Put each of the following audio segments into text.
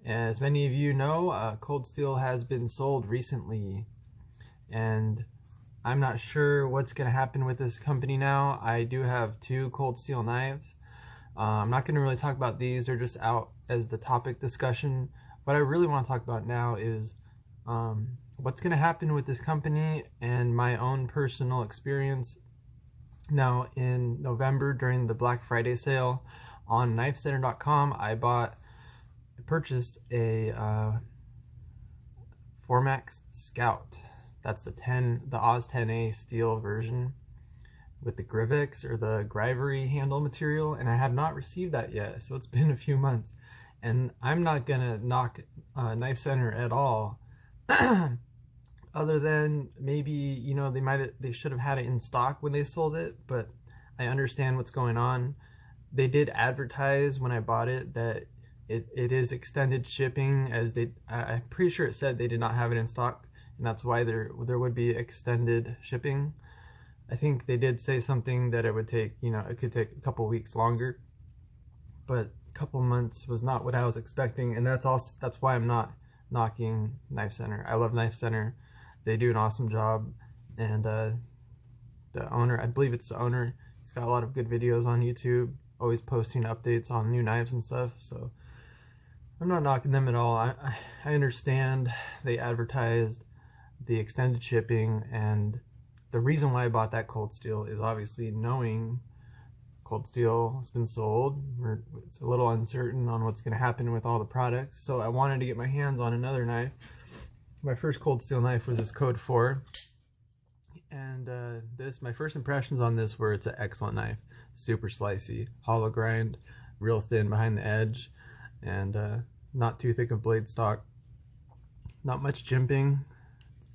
As many of you know, Cold Steel has been sold recently, and I'm not sure what's going to happen with this company now. I do have two Cold Steel knives. I'm not going to really talk about these. They're just out as the topic discussion. What I really want to talk about now is what's going to happen with this company and my own personal experience. Now, in November during the Black Friday sale on knifecenter.com, I purchased a Formax Scout. That's the Oz 10A steel version with the Grivix or the Grivery handle material, and I have not received that yet. So it's been a few months, and I'm not gonna knock Knife Center at all. Other than maybe, they should have had it in stock when they sold it, but I understand what's going on. They did advertise when I bought it that it is extended shipping, as I'm pretty sure it said they did not have it in stock, and that's why there would be extended shipping. I think they did say something that it would take, it could take a couple weeks longer, but a couple months was not what I was expecting, and that's why I'm not knocking Knife Center. I love Knife Center. They do an awesome job, and the owner, I believe it's the owner, he's got a lot of good videos on YouTube, always posting updates on new knives and stuff, so I'm not knocking them at all. I understand they advertised the extended shipping, and the reason why I bought that Cold Steel is obviously knowing Cold Steel has been sold. It's a little uncertain on what's going to happen with all the products, so I wanted to get my hands on another knife. My first Cold Steel knife was this Code 4, and my first impressions on this were it's an excellent knife. Super slicey, hollow grind, real thin behind the edge, and not too thick of blade stock, not much jimping.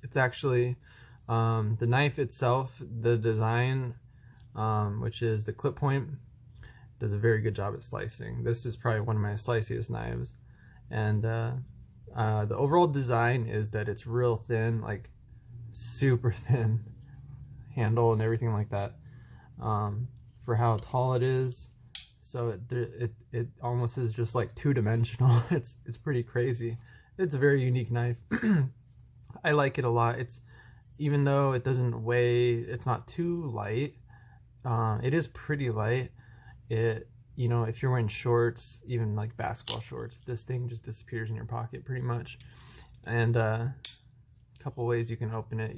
It's actually the knife itself, the design, which is the clip point, does a very good job at slicing. This is probably one of my sliciest knives, and the overall design is that it's real thin, like super thin handle and everything like that, for how tall it is. So it almost is just like two-dimensional. It's pretty crazy. It's a very unique knife. I like it a lot. Even though it doesn't weigh, it's not too light. It is pretty light. If you're wearing shorts, even like basketball shorts, this thing just disappears in your pocket pretty much. And a couple ways you can open it,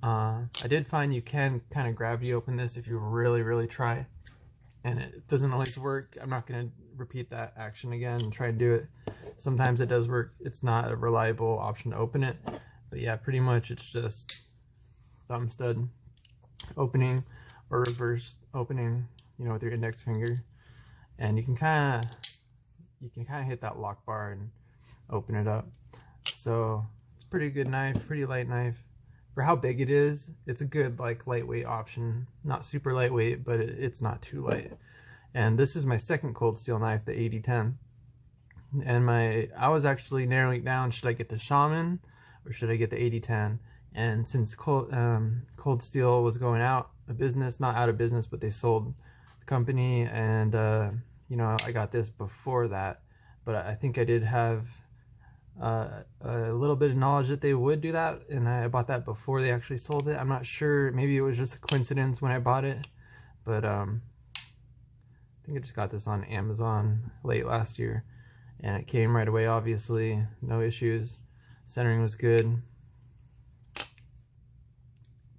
I did find you can kind of gravity open this if you really try, and it doesn't always work. I'm not going to repeat that action again and try and do it. Sometimes it does work. It's not a reliable option to open it, but yeah, pretty much it's just thumb stud opening or reverse opening, with your index finger, and you can kind of hit that lock bar and open it up. So it's a pretty good knife, pretty light knife. For how big it is, it's a good lightweight option. Not super lightweight, but it's not too light. And this is my second Cold Steel knife, the 8010. And I was actually narrowing it down, should I get the Shaman or should I get the 8010? And since Cold Steel was going out of business, not out of business, but they sold the company, and I got this before that. But I think I did have a little bit of knowledge that they would do that, and I bought that before they actually sold it. I'm not sure, maybe it was just a coincidence when I bought it, but I think I just got this on Amazon late last year, and it came right away, obviously, no issues. Centering was good.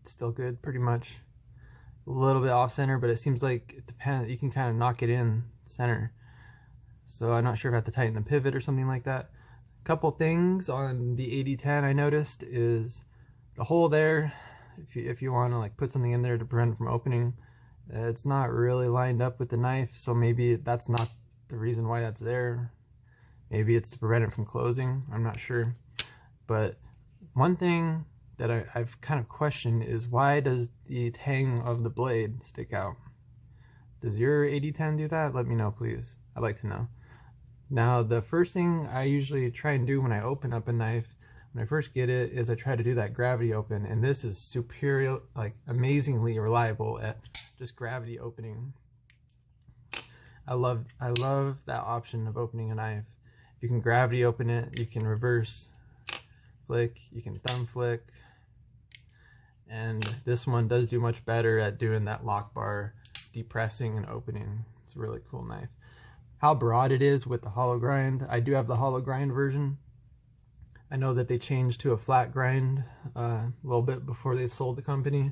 It's still good, pretty much. A little bit off center, but it seems like it depends, you can kind of knock it in center. So I'm not sure if I have to tighten the pivot or something like that. Couple things on the 8010 I noticed is the hole there. If you want to put something in there to prevent it from opening, it's not really lined up with the knife, so maybe that's not the reason why that's there. Maybe it's to prevent it from closing. I'm not sure. But one thing that I've kind of questioned is, why does the tang of the blade stick out? Does your 8010 do that? Let me know, please. I'd like to know. Now, the first thing I usually try and do when I open up a knife, when I first get it, is I try to do that gravity open, and this is superior, amazingly reliable at just gravity opening. I love that option of opening a knife. You can gravity open it, you can reverse flick, you can thumb flick, and this one does do much better at doing that lock bar depressing and opening. It's a really cool knife. How broad it is with the hollow grind. I do have the hollow grind version. I know that they changed to a flat grind a little bit before they sold the company.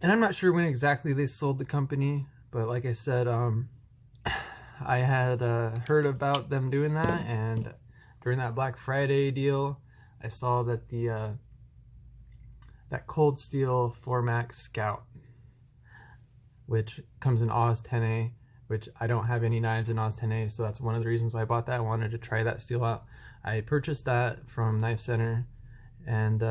And I'm not sure when exactly they sold the company, but like I said, I had heard about them doing that, and during that Black Friday deal, I saw that the that Cold Steel 4MAX Scout, which comes in Oz 10A, which I don't have any knives in Oz 10A, so that's one of the reasons why I bought that. I wanted to try that steel out. I purchased that from Knife Center and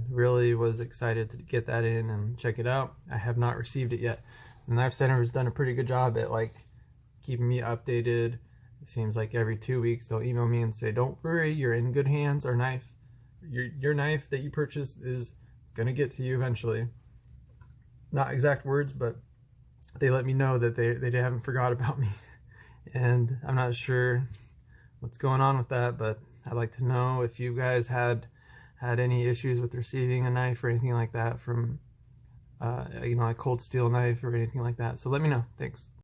really was excited to get that in and check it out. I have not received it yet. The Knife Center has done a pretty good job at like keeping me updated. It seems like every 2 weeks they'll email me and say, don't worry, you're in good hands. Our knife, your knife that you purchased is gonna get to you eventually. Not exact words, but they let me know that they haven't forgot about me. And I'm not sure what's going on with that, but I'd like to know if you guys had any issues with receiving a knife or anything like that from, you know, a Cold Steel knife or anything like that. So let me know. Thanks.